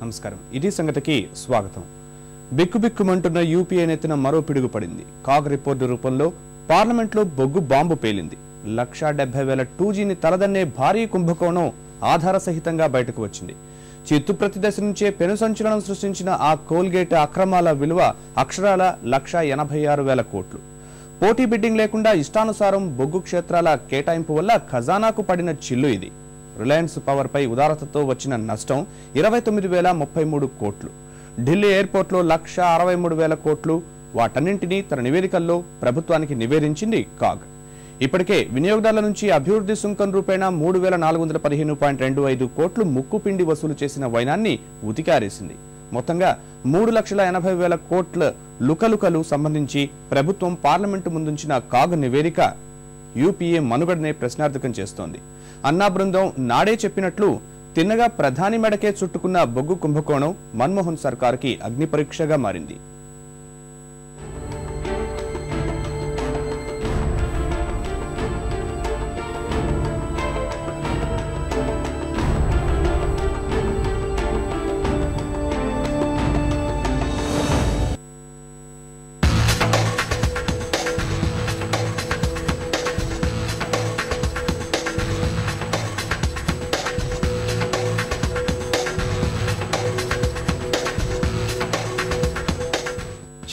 నమస్కారం. ఇది సంగతికి స్వాగతం. బిక్కుబిక్కుమంటున్న యూపీఏ నెత్తిన మరో పిడుగు పడింది. కాగ్ రిపోర్టు రూపంలో పార్లమెంట్లో బొగ్గు బాంబు పేలింది. 1,70,000 2Gని తలదన్నే భారీ కుంభకోణం ఆధార సహితంగా బయటకు వచ్చింది. చిత్తు ప్రతి దశ నుంచే పెను సంచలనం సృష్టించిన ఆ కోల్గేట్ అక్రమాల విలువ అక్షరాల 1,86,000 కోట్లు. పోటీ బిడ్డింగ్ లేకుండా ఇష్టానుసారం బొగ్గు క్షేత్రాల కేటాయింపు వల్ల ఖజానాకు పడిన చిల్లు ఇది. రిలయన్స్ పవర్ పై ఉదారతతో వచ్చిన నష్టం 29,033 కోట్లు. ఢిల్లీ ఎయిర్పోర్ట్లో 1,63,000 కోట్లు. వాటన్నింటినీ తన నివేదికల్లో ప్రభుత్వానికి నివేదించింది కాగ్. ఇప్పటికే వినియోగదారుల నుంచి అభివృద్ధి సుంకం రూపేణా 3,415.25 కోట్లు ముక్కుపిండి వసూలు చేసిన వైనాన్ని ఉతికారేసింది. మొత్తంగా 3,80,000 కోట్ల లుకలుకలు సంబంధించి ప్రభుత్వం పార్లమెంటు ముందుంచిన కాగ్ నివేదిక యూపీఏ మనుగడనే ప్రశ్నార్థకం చేస్తోంది. అన్నా బృందం నాడే చెప్పినట్లు తిన్నగా ప్రధాని మెడకే చుట్టుకున్న బొగ్గు కుంభకోణం మన్మోహన్ సర్కార్కి అగ్ని పరీక్షగా మారింది.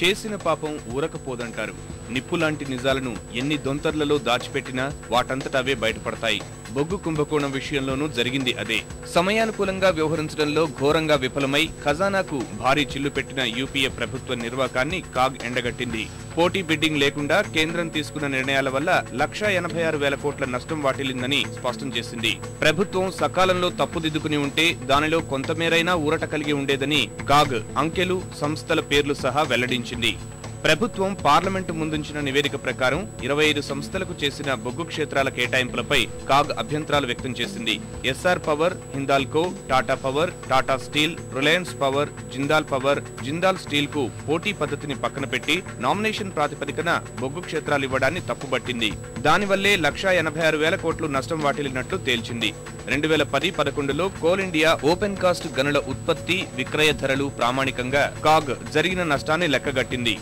చేసిన పాపం ఊరకపోదంటారు. నిప్పులాంటి నిజాలను ఎన్ని దొంతర్లలో దాచిపెట్టినా వాటంతటవే బయటపడతాయి. బొగ్గు కుంభకోణం విషయంలోనూ జరిగింది అదే. సమయానుకూలంగా వ్యవహరించడంలో ఘోరంగా విఫలమై ఖజానాకు భారీ చిల్లు పెట్టిన యూపీఏ ప్రభుత్వ నిర్వాకాన్ని కాగ్ ఎండగట్టింది. పోటీ బిడ్డింగ్ లేకుండా కేంద్రం తీసుకున్న నిర్ణయాల వల్ల 1,86,000 కోట్ల నష్టం వాటిల్లిందని స్పష్టం చేసింది. ప్రభుత్వం సకాలంలో తప్పుదిద్దుకుని ఉంటే దానిలో కొంతమేరైనా ఊరట కలిగి ఉండేదని కాగ్ అంకెలు, సంస్థల పేర్లు సహా వెల్లడించింది. ప్రభుత్వం పార్లమెంటు ముందుంచిన నివేదిక ప్రకారం 25 సంస్థలకు చేసిన బొగ్గు క్షేత్రాల కేటాయింపులపై కాగ్ అభ్యంతరాలు వ్యక్తం చేసింది. Essar power, Hindalco, Tata power, Tata steel, Reliance power, Jindal power, Jindal steel కు పోటీ పద్ధతిని పక్కన పెట్టి నామినేషన్ ప్రాతిపదికన బొగ్గు క్షేత్రాలు ఇవ్వడాన్ని తప్పుబట్టింది. దానివల్లే 1,86,000 కోట్లు నష్టం వాటిల్లినట్లు తేల్చింది. 2010-11లో కోల్ ఇండియా ఓపెన్ కాస్ట్ గనుల ఉత్పత్తి, విక్రయ ధరలు ప్రామాణికంగా కాగ్ జరిగిన నష్టాన్ని లెక్కగట్టింది.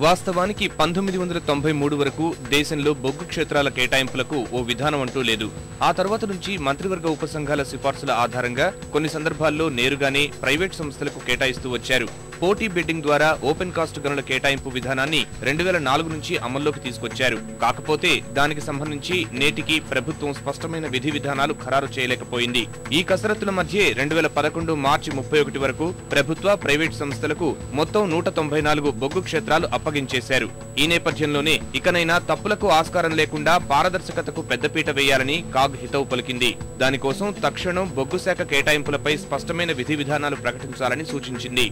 వాస్తవానికి 1993 వరకు దేశంలో బొగ్గు క్షేత్రాల కేటాయింపులకు ఓ విధానం అంటూ లేదు. ఆ తర్వాత నుంచి మంత్రివర్గ ఉపసంఘాల సిఫార్సుల ఆధారంగా కొన్ని సందర్భాల్లో నేరుగానే ప్రైవేట్ సంస్థలకు కేటాయిస్తూ వచ్చారు. పోటీ బిడ్డింగ్ ద్వారా ఓపెన్ కాస్ట్ గనుల కేటాయింపు విధానాన్ని 2004 నుంచి అమల్లోకి తీసుకొచ్చారు. కాకపోతే దానికి సంబంధించి నేటికి ప్రభుత్వం స్పష్టమైన విధి విధానాలు ఖరారు చేయలేకపోయింది. ఈ కసరత్తుల మధ్య 2011 మార్చి 31 వరకు ప్రభుత్వ, ప్రైవేట్ సంస్థలకు మొత్తం 194 బొగ్గు క్షేత్రాలు అప్పగించేశారు. ఈ నేపథ్యంలోనే ఇకనైనా తప్పులకు ఆస్కారం లేకుండా పారదర్శకతకు పెద్దపీట వేయాలని కాగ్ హితవు పలికింది. దానికోసం తక్షణం బొగ్గు శాఖ కేటాయింపులపై స్పష్టమైన విధి విధానాలు ప్రకటించాలని సూచించింది.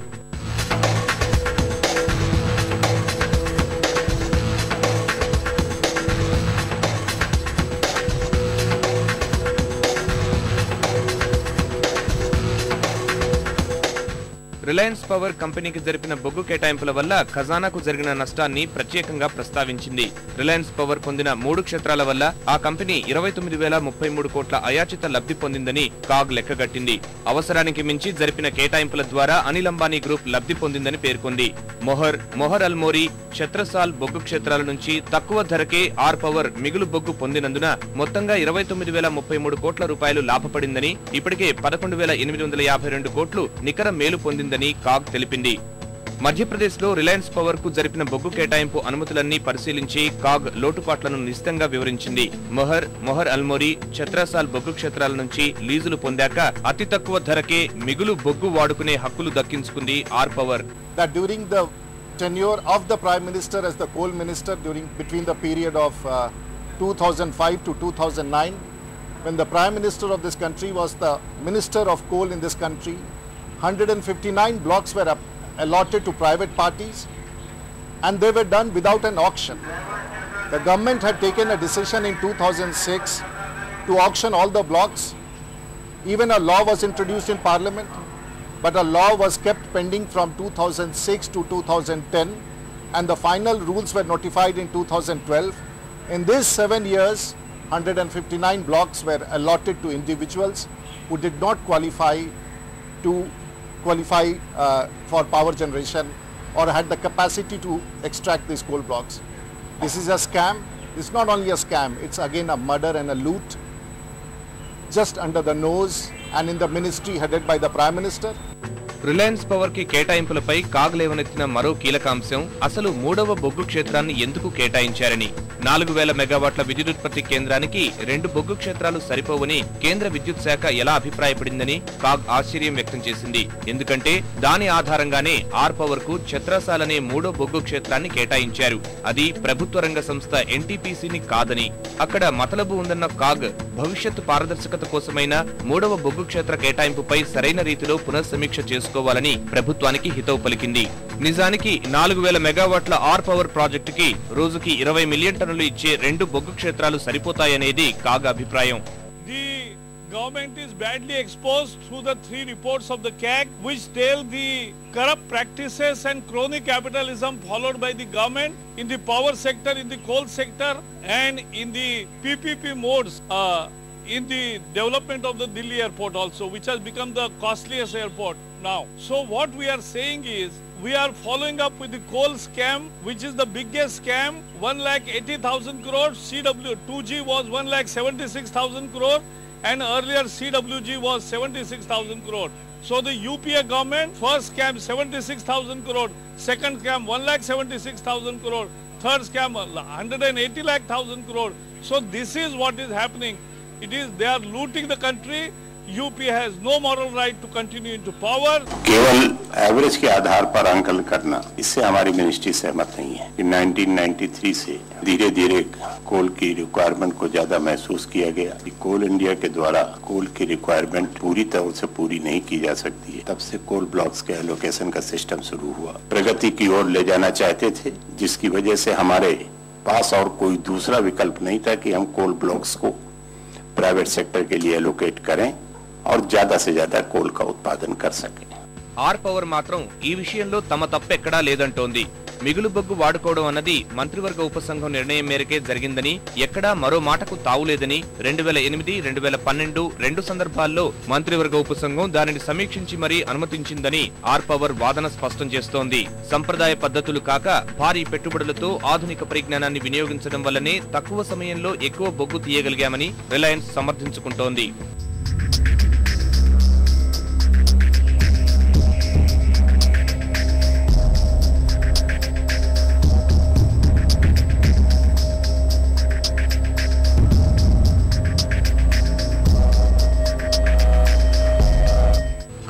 రిలయన్స్ పవర్ కంపెనీకి జరిపిన బొగ్గు కేటాయింపుల వల్ల ఖజానాకు జరిగిన నష్టాన్ని ప్రత్యేకంగా ప్రస్తావించింది. రిలయన్స్ పవర్ పొందిన 3 క్షేత్రాల వల్ల ఆ కంపెనీ 29,033 కోట్ల అయాచిత లబ్ధి పొందిందని కాగ్ లెక్కగట్టింది. అవసరానికి మించి జరిపిన కేటాయింపుల ద్వారా అనిల్ అంబానీ గ్రూప్ లబ్ధి పొందిందని పేర్కొంది. మొహర్ అల్మోరీ, ఛత్రసాల్ బొగ్గు క్షేత్రాల నుంచి తక్కువ ధరకే ఆర్ పవర్ మిగులు బొగ్గు పొందినందున మొత్తంగా 29,033 కోట్ల రూపాయలు లాభపడిందని, ఇప్పటికే 11,852 కోట్లు నికర మేలు పొందిందని కాగ్ తెలిపింది. మధ్యప్రదేశ్లో రిలయన్స్ పవర్ కు జరిపిన బొగ్గు కేటాయింపు అనుమతులన్నీ పరిశీలించి కాగ్ లోటుపాట్లను నిశితంగా వివరించింది. మొహర్ అల్మోరీ, ఛత్రసాల్ బొగ్గు క్షేత్రాల నుంచి లీజులు పొందాక అతి తక్కువ ధరకే మిగులు బొగ్గు వాడుకునే హక్కులు దక్కించుకుంది R power. During the tenure of the Prime Minister as the coal minister between the period of 2005 to 2009, when the Prime Minister of this country was the Minister of Coal in this country, 159 blocks were allotted to private parties, and they were done without an auction. The government had taken a decision in 2006 to auction all the blocks. Even a law was introduced in Parliament, but a law was kept pending from 2006 to 2010, and the final rules were notified in 2012. In these 7 years, 159 blocks were allotted to individuals who did not qualify to qualify for power generation or had the capacity to extract these coal blocks. This is a scam. It's not only a scam, it's again a murder and a loot just under the nose and in the ministry headed by the Prime Minister. Reliance power కి కేటాయింపులపై CAG లేవనెత్తిన మరో కీలక అంశం అసలు మూడవ బొగ్గు క్షేత్రాన్ని ఎందుకు కేటాయించారని. 4000 మెగావాట్ల విద్యుదుత్పత్తి కేంద్రానికి 2 బొగ్గు క్షేత్రాలు సరిపోవని కేంద్ర విద్యుత్ శాఖ ఎలా అభిప్రాయపడిందని కాగ్ ఆశ్చర్యం వ్యక్తం చేసింది. ఎందుకంటే దాని ఆధారంగానే ఆర్ పవర్ కు ఛత్రసాలనే మూడో బొగ్గు క్షేత్రాన్ని కేటాయించారు. అది ప్రభుత్వ రంగ సంస్థ ఎన్టీపీసీని కాదని. అక్కడ మతలబు ఉందన్న కాగ్ భవిష్యత్తు పారదర్శకత కోసమైన మూడవ బొగ్గు క్షేత్ర కేటాయింపుపై సరైన రీతిలో పునఃసమీక్ష చేసుకోవాలని ప్రభుత్వానికి హితవు పలికింది. నిజానికి 4000 మెగావాట్ల ఆర్ పవర్ ప్రాజెక్టుకి రోజుకి 20 మిలియన్ టన్నులు ఇచ్చే 2 బొగ్గు క్షేత్రాలు సరిపోతాయనేది కాగ్ అభిప్రాయం. Government is badly exposed through the 3 reports of the CAG which tell the corrupt practices and crony capitalism followed by the government in the power sector, in the coal sector and in the PPP modes in the development of the Delhi airport also, which has become the costliest airport now. So what we are saying is we are following up with the coal scam, which is the biggest scam, 1,80,000 crores. CW2G was 1,76,000 crore and earlier CWG was 76,000 crore. So the UPA government first scam 76,000 crore, second scam 1,76,000 crore, third scam 180,000 crore. So this is what is happening. It is they are looting the country. UPA has no moral right to continue into power. केवल average के आधार पर आंकलन करना, इससे हमारी ministry सहमत नहीं है. कि 1993 से धीरे धीरे कोल की रिक्वायरमेंट को ज्यादा महसूस किया गया. कोल इंडिया के द्वारा कोल की रिक्वायरमेंट पूरी तरह से पूरी नहीं की जा सकती है. तब से कोल ब्लॉक्स के एलोकेशन का सिस्टम शुरू हुआ. प्रगति की ओर ले जाना चाहते थे, जिसकी वजह से हमारे पास और कोई दूसरा विकल्प नहीं था कि हम कोल ब्लॉक्स को प्राइवेट सेक्टर के लिए एलोकेट करें और ज्यादा से ज्यादा कोल का उत्पादन कर सके. ఆర్ పవర్ మాత్రం ఈ విషయంలో తమ తప్పెక్కడా లేదంటోంది. మిగులు బొగ్గు వాడుకోవడం అన్నది మంత్రివర్గ ఉపసంఘం నిర్ణయం మేరకే జరిగిందని, ఎక్కడా మరో మాటకు తావులేదని 2008, 2012 2 సందర్భాల్లో మంత్రివర్గ ఉపసంఘం దానిని సమీక్షించి మరీ అనుమతించిందని ఆర్ పవర్ వాదన స్పష్టం చేస్తోంది. సంప్రదాయ పద్ధతులు కాక భారీ పెట్టుబడులతో ఆధునిక పరిజ్ఞానాన్ని వినియోగించడం వల్లనే తక్కువ సమయంలో ఎక్కువ బొగ్గు తీయగలిగామని రిలయన్స్ సమర్థించుకుంటోంది.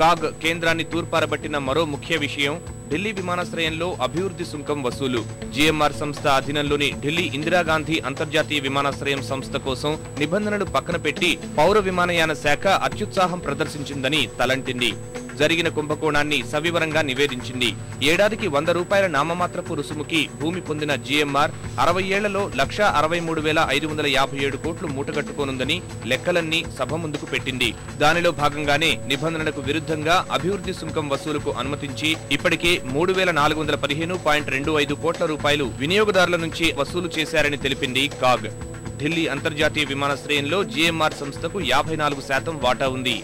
కాగ్ కేంద్రాన్ని తూర్పారబట్టిన మరో ముఖ్య విషయం ఢిల్లీ విమానాశ్రయంలో అభివృద్ధి సుంకం వసూలు. జీఎంఆర్ సంస్థ అధీనంలోని ఢిల్లీ ఇందిరాగాంధీ అంతర్జాతీయ విమానాశ్రయం సంస్థ కోసం నిబంధనలు పక్కన పెట్టి పౌర విమానయాన శాఖ అత్యుత్సాహం ప్రదర్శించిందని తలంటింది. జరిగిన కుంభకోణాన్ని సవివరంగా నివేదించింది. ఏడాదికి 100 రూపాయల నామమాత్రపు రుసుముకి భూమి పొందిన జీఎంఆర్ 60 ఏళ్లలో 1,63,557 కోట్లు మూటగట్టుకోనుందని లెక్కలన్నీ సభ ముందుకు పెట్టింది. దానిలో భాగంగానే నిబంధనలకు విరుద్ధంగా అభివృద్ధి సుంకం వసూలుకు అనుమతించి ఇప్పటికే 3,415.25 కోట్ల రూపాయలు వినియోగదారుల నుంచి వసూలు చేశారని తెలిపింది కాగ్. ఢిల్లీ అంతర్జాతీయ విమానాశ్రయంలో జీఎంఆర్ సంస్థకు 54% వాటా ఉంది.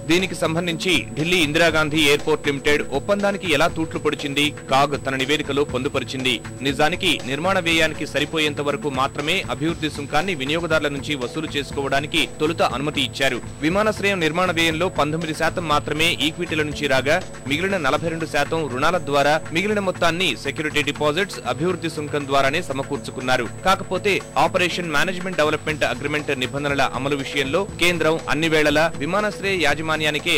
దీనికి సంబంధించి ఢిల్లీ ఇందిరాగాంధీ ఎయిర్పోర్ట్ లిమిటెడ్ ఒప్పందానికి ఎలా తూట్లు పొడిచింది కాగ్ తన నివేదికలో పొందుపరిచింది. నిజానికి నిర్మాణ వ్యయానికి సరిపోయేంత వరకు మాత్రమే అభివృద్ధి సుంకాన్ని వినియోగదారుల నుంచి వసూలు చేసుకోవడానికి తొలుత అనుమతి ఇచ్చారు. విమానాశ్రయం నిర్మాణ వ్యయంలో 19% మాత్రమే ఈక్విటీల నుంచి రాగా మిగిలిన 42% రుణాల ద్వారా మిగిలిన మొత్తాన్ని సెక్యూరిటీ డిపాజిట్స్, అభివృద్ధి సుంకం ద్వారానే సమకూర్చుకున్నారు. కాకపోతే ఆపరేషన్ మేనేజ్మెంట్ డెవలప్మెంట్ అగ్రిమెంట్ నిబంధనల అమలు విషయంలో కేంద్రం అన్ని వేళలా విమానాశ్రయ యాజమాన్యానికే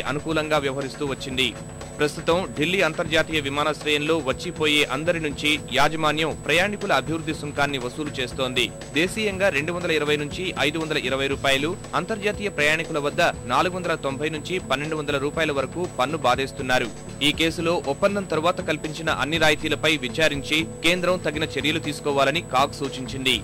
అనుకూలంగా వ్యవహరిస్తూ వచ్చింది. ప్రస్తుతం ఢిల్లీ అంతర్జాతీయ విమానాశ్రయంలో వచ్చిపోయే అందరి నుంచి యాజమాన్యం ప్రయాణికుల అభివృద్ధి సుంకాన్ని వసూలు చేస్తోంది. దేశీయంగా 220 నుంచి 520 రూపాయలు, అంతర్జాతీయ ప్రయాణికుల వద్ద 490 నుంచి 1200 రూపాయల వరకు పన్ను బాధేస్తున్నారు. ఈ కేసులో ఒప్పందం తరువాత కల్పించిన అన్ని రాయితీలపై విచారించి కేంద్రం తగిన చర్యలు తీసుకోవాలని కాగ్ సూచించింది.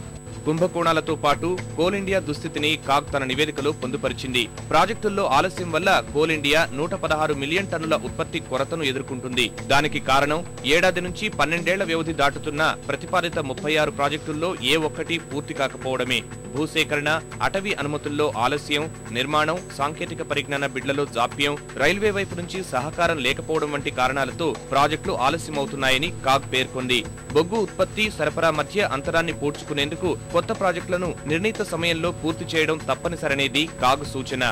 కుంభకోణాలతో పాటు కోల్ ఇండియా దుస్థితిని కాగ్ తన నివేదికలో పొందుపరిచింది. ప్రాజెక్టుల్లో ఆలస్యం వల్ల కోల్ ఇండియా 116 మిలియన్ టన్నుల ఉత్పత్తి కొరతను ఎదుర్కొంటుంది. దానికి కారణం ఏడాది నుంచి 12 ఏళ్ల వ్యవధి దాటుతున్న ప్రతిపాదిత 36 ప్రాజెక్టుల్లో ఏ ఒక్కటి పూర్తి కాకపోవడమే. భూసేకరణ, అటవీ అనుమతుల్లో ఆలస్యం, నిర్మాణం, సాంకేతిక పరిజ్ఞాన బిడ్లలో జాప్యం, రైల్వే వైపు నుంచి సహకారం లేకపోవడం వంటి కారణాలతో ప్రాజెక్టులు ఆలస్యమవుతున్నాయని కాగ్ పేర్కొంది. బొగ్గు ఉత్పత్తి, సరఫరా మధ్య అంతరాన్ని పూడ్చుకునేందుకు కొత్త ప్రాజెక్టులను నిర్ణీత సమయంలో పూర్తి చేయడం తప్పనిసరనేది కాగ్ సూచన.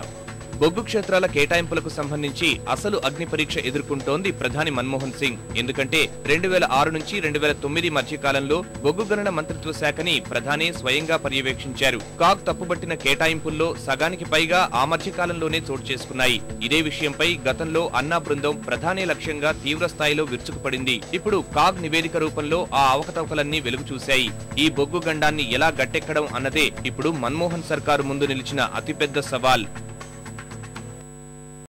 బొగ్గు క్షేత్రాల కేటాయింపులకు సంబంధించి అసలు అగ్ని పరీక్ష ఎదుర్కొంటోంది ప్రధాని మన్మోహన్ సింగ్. ఎందుకంటే 2006 నుంచి 2009 మధ్య కాలంలో బొగ్గు గణన మంత్రిత్వ శాఖని ప్రధాని స్వయంగా పర్యవేక్షించారు. కాగ్ తప్పుబట్టిన కేటాయింపుల్లో సగానికి పైగా ఆ మధ్య కాలంలోనే చోటు చేసుకున్నాయి. ఇదే విషయంపై గతంలో అన్నా బృందం ప్రధాని లక్ష్యంగా తీవ్ర స్థాయిలో విరుచుకుపడింది. ఇప్పుడు కాగ్ నివేదిక రూపంలో ఆ అవకతవకలన్నీ వెలుగు చూశాయి. ఈ బొగ్గు గండాన్ని ఎలా గట్టెక్కడం అన్నదే ఇప్పుడు మన్మోహన్ సర్కారు ముందు నిలిచిన అతిపెద్ద సవాల్.